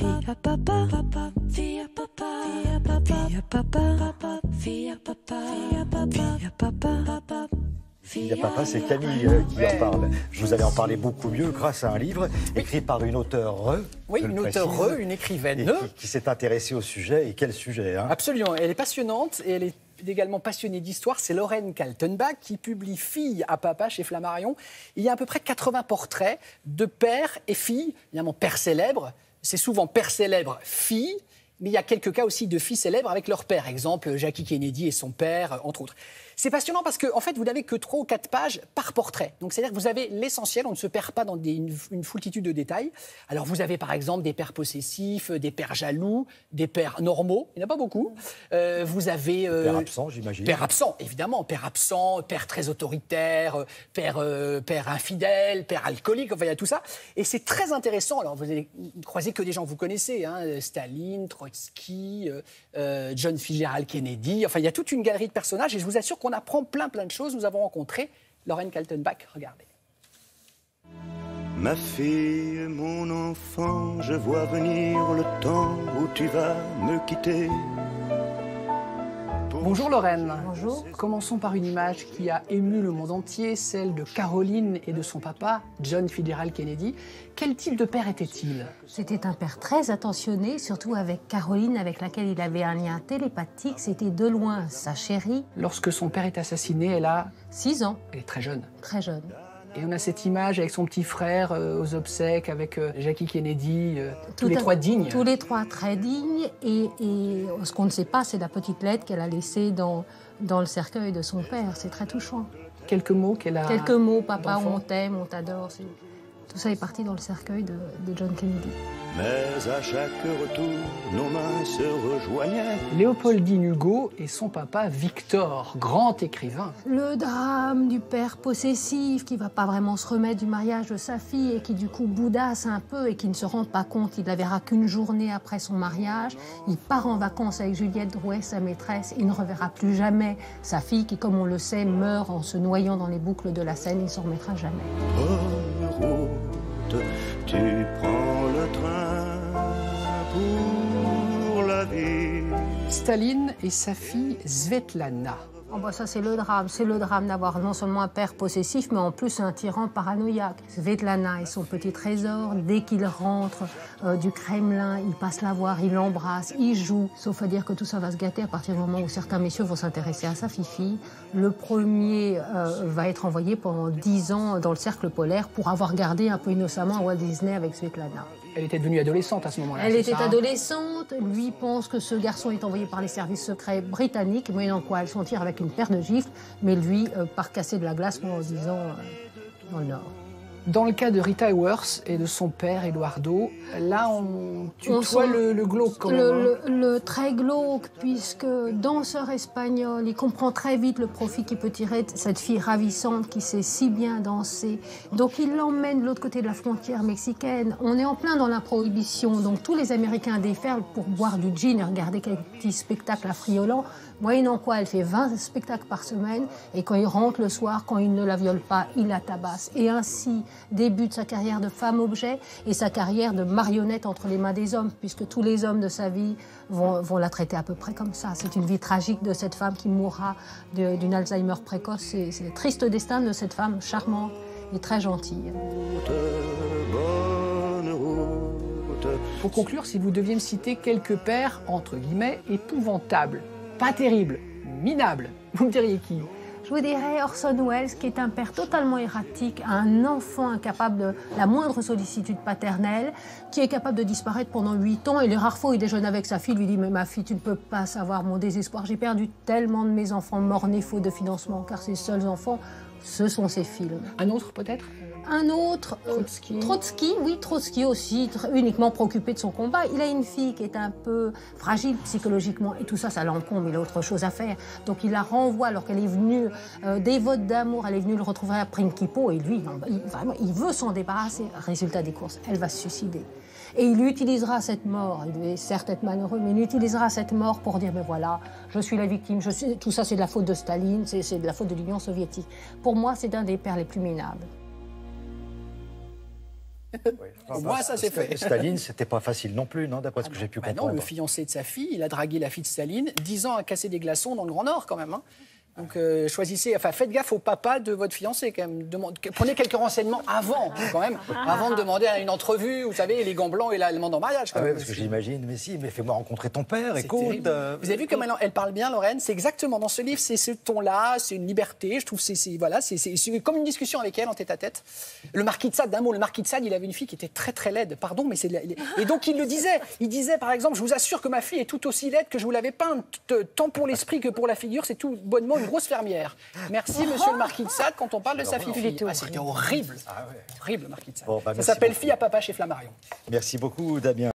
Via papa, papa, via papa, via papa, via papa, via papa, via papa, via papa. Via papa, c'est Camille qui en parle. Je vous allais en parler beaucoup mieux grâce à un livre écrit par une auteure. Oui, une auteure, une écrivaine. Qui s'est intéressée au sujet. Et quel sujet, hein? Absolument. Elle est passionnante et elle est également passionnée d'histoire. C'est Lorraine Kaltenbach qui publie Fille à papa chez Flammarion. Il y a à peu près 80 portraits de père et fille. Évidemment, père célèbre. C'est souvent père célèbre, fille. Mais il y a quelques cas aussi de filles célèbres avec leur père. Exemple, Jackie Kennedy et son père, entre autres. C'est passionnant parce qu'en fait, vous n'avez que 3 ou 4 pages par portrait. Donc, c'est-à-dire que vous avez l'essentiel, on ne se perd pas dans une foultitude de détails. Alors, vous avez par exemple des pères possessifs, des pères jaloux, des pères normaux. Il n'y en a pas beaucoup. Vous avez... père absent, j'imagine. Père absent, évidemment. Père absent, père très autoritaire, père infidèle, père alcoolique. Enfin, il y a tout ça. Et c'est très intéressant. Alors, vous allez croiser que des gens que vous connaissez. Hein, Staline, Trotsky, John Fitzgerald Kennedy. Enfin, il y a toute une galerie de personnages. Et je vous assure qu'on apprend plein de choses. Nous avons rencontré Lorraine Kaltenbach. Regardez. Ma fille, mon enfant, je vois venir le temps où tu vas me quitter. Bonjour Lorraine. Bonjour. Commençons par une image qui a ému le monde entier, celle de Caroline et de son papa, John Fitzgerald Kennedy. Quel type de père était-il? C'était un père très attentionné, surtout avec Caroline, avec laquelle il avait un lien télépathique. C'était de loin sa chérie. Lorsque son père est assassiné, elle a 6 ans. Elle est très jeune. Très jeune. Et on a cette image avec son petit frère aux obsèques, avec Jackie Kennedy, tous les 3 dignes. Tous les 3 très dignes. Et ce qu'on ne sait pas, c'est la petite lettre qu'elle a laissée dans le cercueil de son père. C'est très touchant. Quelques mots qu'elle a... Quelques mots, papa, on t'aime, on t'adore. Tout ça est parti dans le cercueil de John Kennedy. Mais à chaque retour, nos mains se rejoignaient. Léopoldine Hugo et son papa Victor, grand écrivain. Le drame du père possessif qui ne va pas vraiment se remettre du mariage de sa fille et qui du coup boudasse un peu et qui ne se rend pas compte qu'il ne la verra qu'une journée après son mariage. Il part en vacances avec Juliette Drouet, sa maîtresse. Il ne reverra plus jamais sa fille qui, comme on le sait, meurt en se noyant dans les boucles de la Seine. Il ne s'en remettra jamais. Bonne route, tu prends le train pour la vie. Staline et sa fille Svetlana. Oh bah ça, c'est le drame. C'est le drame d'avoir non seulement un père possessif, mais en plus un tyran paranoïaque. Svetlana et son petit trésor, dès qu'il rentre du Kremlin, il passe la voir, il l'embrasse, il joue. Sauf à dire que tout ça va se gâter à partir du moment où certains messieurs vont s'intéresser à sa fifi. Le premier va être envoyé pendant 10 ans dans le cercle polaire pour avoir gardé un peu innocemment à Walt Disney avec Svetlana. Elle était devenue adolescente à ce moment-là. Elle était adolescente. Lui pense que ce garçon est envoyé par les services secrets britanniques, moyennant quoi elle s'en tire avec une paire de gifles, mais lui part casser de la glace pendant 10 ans dans le Nord. Dans le cas de Rita Hayworth et de son père, Eduardo, là, on tutoie le glauque quand même. Le très glauque, puisque danseur espagnol, il comprend très vite le profit qu'il peut tirer de cette fille ravissante qui sait si bien danser. Donc il l'emmène de l'autre côté de la frontière mexicaine. On est en plein dans la prohibition, donc tous les Américains déferlent pour boire du gin et regarder quelques petits spectacles affriolants. Moyennant quoi, elle fait 20 spectacles par semaine, et quand il rentre le soir, quand il ne la viole pas, il la tabasse. Et ainsi débute sa carrière de femme-objet et sa carrière de marionnette entre les mains des hommes, puisque tous les hommes de sa vie vont la traiter à peu près comme ça. C'est une vie tragique de cette femme qui mourra d'une Alzheimer précoce. C'est le triste destin de cette femme charmante et très gentille. Pour conclure, si vous deviez me citer quelques pères, entre guillemets, épouvantables, pas terrible, minable, vous me diriez qui? Je vous dirais Orson Welles, qui est un père totalement erratique, un enfant incapable de la moindre sollicitude paternelle, qui est capable de disparaître pendant 8 ans. Et les rares fois où il déjeune avec sa fille, lui dit « Mais ma fille, tu ne peux pas savoir mon désespoir. J'ai perdu tellement de mes enfants morts-nés faute de financement, car ses seuls enfants, ce sont ses films. » Un autre peut-être? Un autre, Trotsky aussi, uniquement préoccupé de son combat. Il a une fille qui est un peu fragile psychologiquement et tout ça, ça l'encombre, il a autre chose à faire. Donc il la renvoie alors qu'elle est venue, dévote d'amour, elle est venue le retrouver à Prinkipo et lui, vraiment, il veut s'en débarrasser. Résultat des courses, elle va se suicider. Et il utilisera cette mort, il devait certes être malheureux, mais il utilisera cette mort pour dire, ben voilà, je suis la victime, tout ça c'est de la faute de Staline, c'est de la faute de l'Union soviétique. Pour moi, c'est un des pères les plus minables. Au moins, ça, c'est fait. Staline, c'était pas facile non plus, non, d'après ce que j'ai pu Bah comprendre. non, le fiancé de sa fille, il a dragué la fille de Staline, 10 ans à casser des glaçons dans le Grand Nord, quand même. Hein. Donc, choisissez, enfin, faites gaffe au papa de votre fiancé, quand même. Prenez quelques renseignements avant, quand même, avant de demander à une entrevue, vous savez, les gants blancs et la demande en mariage. Quand Ah même. ouais, parce que j'imagine, mais si, mais fais-moi rencontrer ton père, C'est écoute. terrible. Vous avez vu comme elle parle bien, Lorraine? C'est exactement dans ce livre, c'est ce ton-là, c'est une liberté. Je trouve c'est comme une discussion avec elle en tête-à-tête. Le marquis de Sade, d'un mot, le marquis de Sade, il avait une fille qui était très très laide. Pardon, mais et donc il le disait. Il disait par exemple, je vous assure que ma fille est tout aussi laide que je vous l'avais peinte, tant pour l'esprit que pour la figure. C'est tout bonnement une grosse fermière. Merci, monsieur le marquis de Sade, quand on parle de sa fille. C'était horrible. Horrible, le marquis de Sade. Bon, bah, ça merci s'appelle beaucoup. Fille à papa chez Flammarion. Merci beaucoup, Damien.